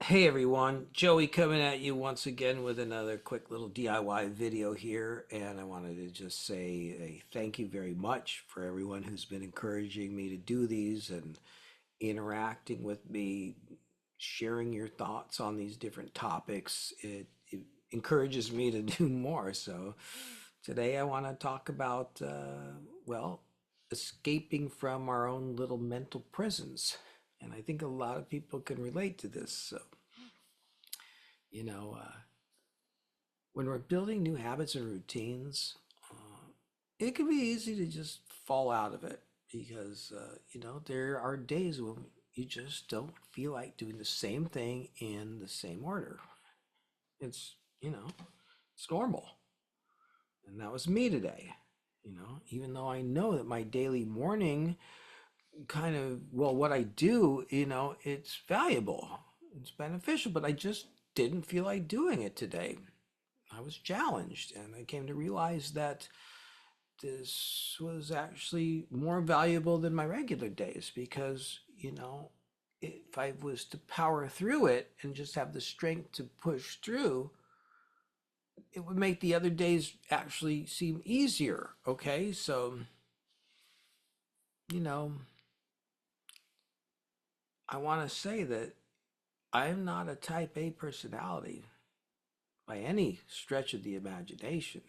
Hey everyone, Joey coming at you once again with another quick little DIY video here. And I wanted to just say a thank you very much for everyone who's been encouraging me to do these and interacting with me, sharing your thoughts on these different topics. It encourages me to do more. So today I want to talk about, well, escaping from our own little mental prisons. And I think a lot of people can relate to this. So you know, uh, when we're building new habits and routines, it can be easy to just fall out of it because, there are days when you just don't feel like doing the same thing in the same order. It's, it's normal. And that was me today. Even though I know that my daily morning kind of, well, what I do, it's valuable, it's beneficial, but I just didn't feel like doing it today. I was challenged, and I came to realize that this was actually more valuable than my regular days because, if I was to power through it and just have the strength to push through, it would make the other days actually seem easier. Okay. So, you know, I want to say that I'm not a type A personality by any stretch of the imagination.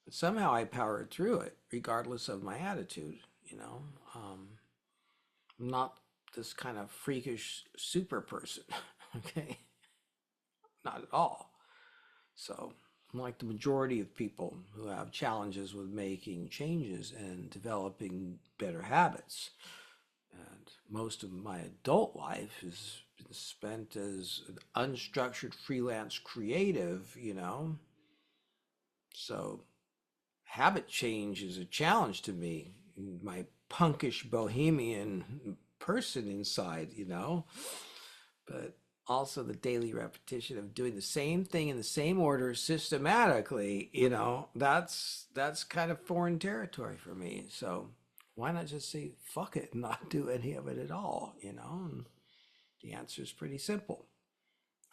But somehow I powered through it, regardless of my attitude. You know, um, I'm not this kind of freakish super person. Okay, not at all. So, I'm like the majority of people who have challenges with making changes and developing better habits. And most of my adult life has been spent as an unstructured freelance creative. So habit change is a challenge to me, my punkish bohemian person inside. But also the daily repetition of doing the same thing in the same order systematically, that's kind of foreign territory for me. So why not just say fuck it and not do any of it at all? And the answer is pretty simple.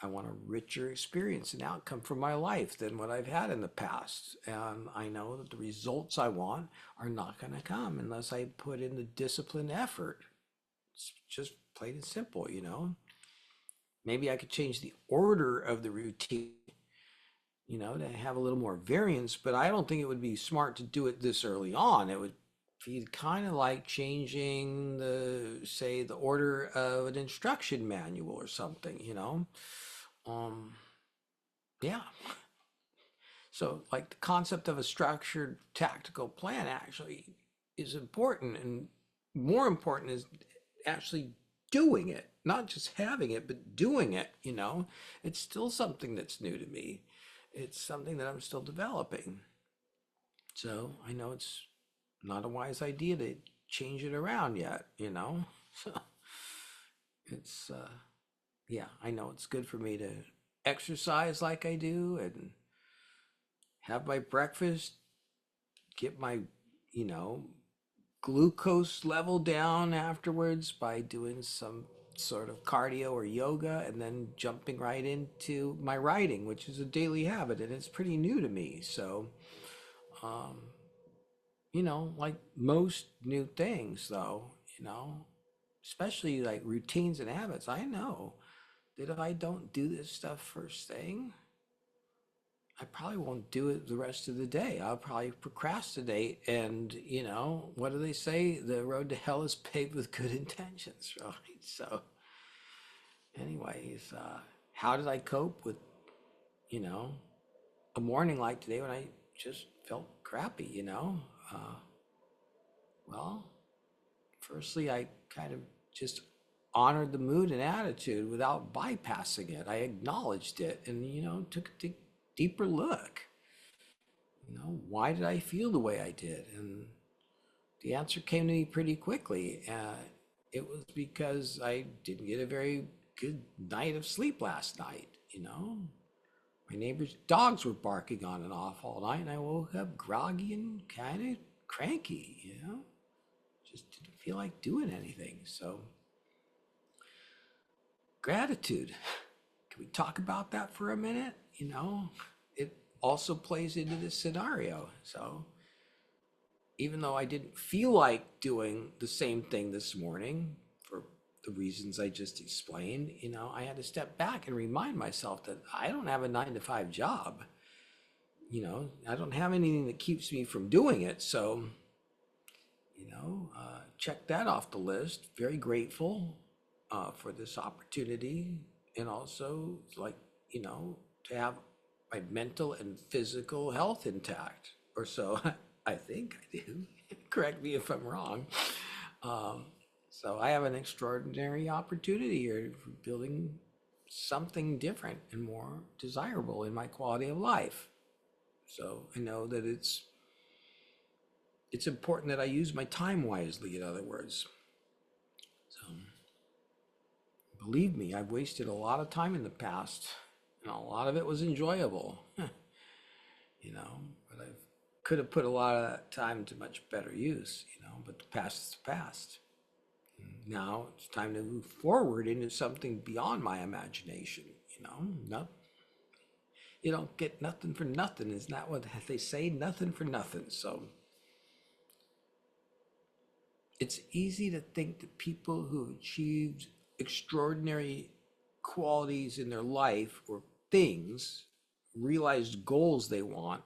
I want a richer experience and outcome for my life than what I've had in the past. And I know that the results I want are not going to come unless I put in the disciplined effort. It's just plain and simple. Maybe I could change the order of the routine, to have a little more variance, but I don't think it would be smart to do it this early on. It would be kind of like changing say, the order of an instruction manual or something. Um, yeah. So, like the concept of a structured tactical plan actually is important, and more important is actually doing it, not just having it, but doing it. It's still something that's new to me. It's something that I'm still developing. So, I know it's not a wise idea to change it around yet. So, it's, yeah, I know it's good for me to exercise like I do and have my breakfast, get my, you know, glucose level down afterwards by doing some sort of cardio or yoga and then jumping right into my writing, which is a daily habit and it's pretty new to me. So, um, like most new things though, especially like routines and habits, I know that if I don't do this stuff first thing, I probably won't do it the rest of the day. I'll probably procrastinate. And, what do they say? The road to hell is paved with good intentions, right? So, anyways, how did I cope with, you know, a morning like today when I just felt crappy? Uh, well, firstly, I kind of just honored the mood and attitude without bypassing it. I acknowledged it and, took a deeper look. Why did I feel the way I did? And the answer came to me pretty quickly. It was because I didn't get a very good night of sleep last night. My neighbor's dogs were barking on and off all night, and I woke up groggy and kind of cranky. Just didn't feel like doing anything. So, gratitude. we talk about that for a minute? You know, it also plays into this scenario. So even though I didn't feel like doing the same thing this morning for the reasons I just explained, you know, I had to step back and remind myself that I don't have a 9 to 5 job. You know, I don't have anything that keeps me from doing it. So, check that off the list. Very grateful for this opportunity. And also, like, to have my mental and physical health intact, or so I think I do. Correct me if I'm wrong. So I have an extraordinary opportunity here for building something different and more desirable in my quality of life. So I know that it's important that I use my time wisely, in other words. So believe me, I've wasted a lot of time in the past, and a lot of it was enjoyable, but I could have put a lot of that time to much better use, but the past is the past. Now it's time to move forward into something beyond my imagination, no, you don't get nothing for nothing. Isn't that what they say? Nothing for nothing. So it's easy to think that people who have achieved extraordinary qualities in their life or things, realized goals they want,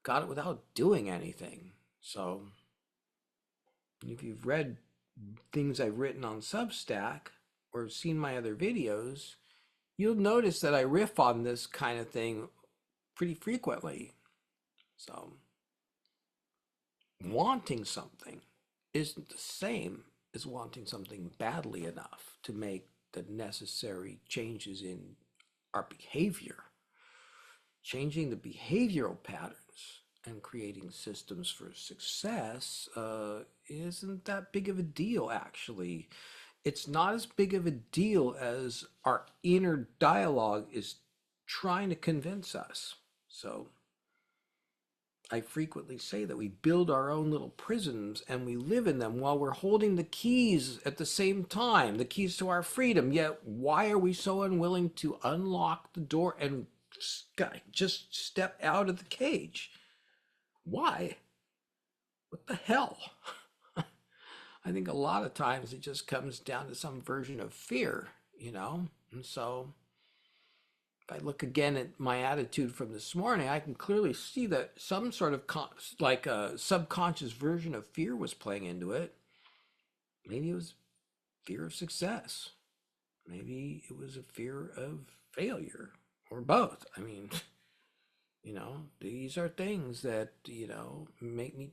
got it without doing anything. So if you've read things I've written on Substack or seen my other videos, you'll notice that I riff on this kind of thing pretty frequently. So wanting something isn't the same as wanting something badly enough to make the necessary changes in our behavior. Changing the behavioral patterns and creating systems for success isn't that big of a deal, actually. It's not as big of a deal as our inner dialogue is trying to convince us. So I frequently say that we build our own little prisons and we live in them while we're holding the keys at the same time, the keys to our freedom. Yet, why are we so unwilling to unlock the door and just step out of the cage? Why? What the hell? I think a lot of times it just comes down to some version of fear, And so if I look again at my attitude from this morning, I can clearly see that some sort of like a subconscious version of fear was playing into it. Maybe it was fear of success. Maybe it was a fear of failure, or both. I mean, these are things that, make me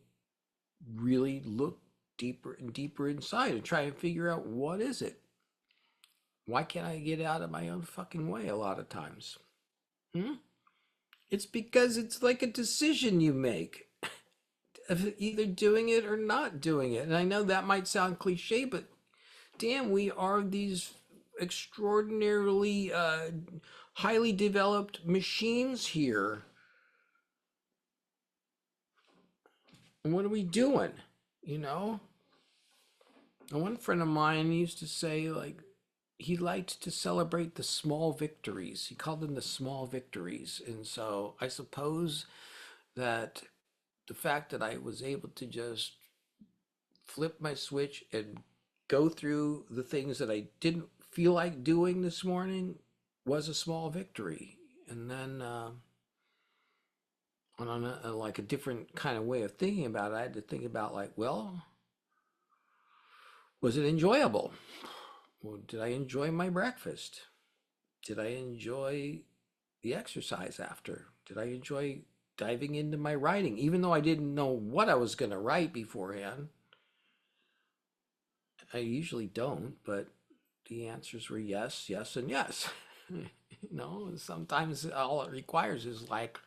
really look deeper and deeper inside and try and figure out what is it? Why can't I get out of my own fucking way a lot of times? It's because it's like a decision you make of either doing it or not doing it. And I know that might sound cliche, but damn, we are these extraordinarily highly developed machines here. And what are we doing? And one friend of mine used to say, like, he liked to celebrate the small victories. He called them the small victories. And so I suppose that the fact that I was able to just flip my switch and go through the things that I didn't feel like doing this morning was a small victory. And then on like a different kind of way of thinking about it, I had to think about, like, well, was it enjoyable? Well, did I enjoy my breakfast? Did I enjoy the exercise after? Did I enjoy diving into my writing, even though I didn't know what I was going to write beforehand? I usually don't, but the answers were yes, yes, and yes. Sometimes all it requires is like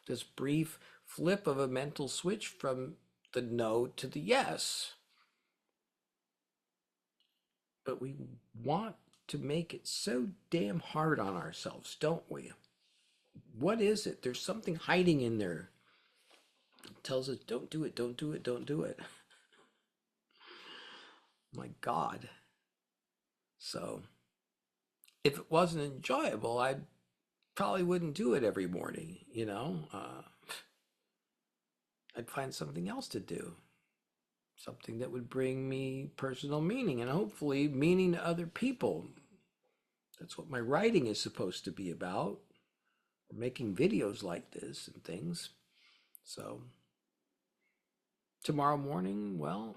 this brief flip of a mental switch from the no to the yes. But we want to make it so damn hard on ourselves, don't we? What is it? There's something hiding in there. It tells us, don't do it, don't do it, don't do it. My God. So if it wasn't enjoyable, I probably wouldn't do it every morning, you know? I'd find something else to do, something that would bring me personal meaning and hopefully meaning to other people. That's what my writing is supposed to be about, making videos like this and things. So tomorrow morning, well,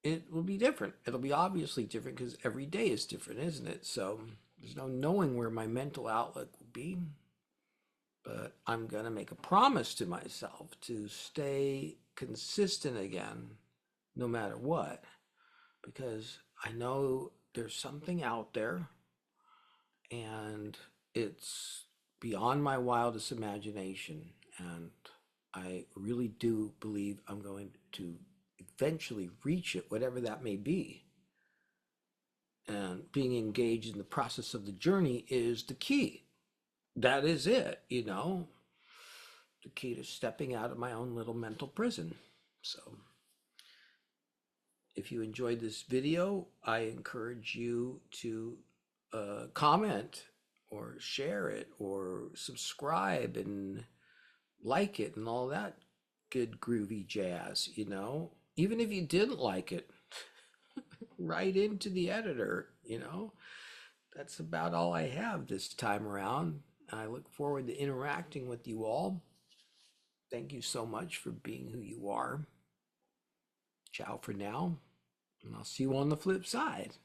it will be different. It'll be obviously different because every day is different, isn't it? So there's no knowing where my mental outlook will be. But I'm going to make a promise to myself to stay consistent again, no matter what, because I know there's something out there and it's beyond my wildest imagination. And I really do believe I'm going to eventually reach it, whatever that may be. And being engaged in the process of the journey is the key. That is it, you know, the key to stepping out of my own little mental prison. So if you enjoyed this video, I encourage you to comment or share it or subscribe and like it and all that good groovy jazz, you know. Even if you didn't like it, write into the editor, you know. That's about all I have this time around. I look forward to interacting with you all. Thank you so much for being who you are. Ciao for now, and I'll see you on the flip side.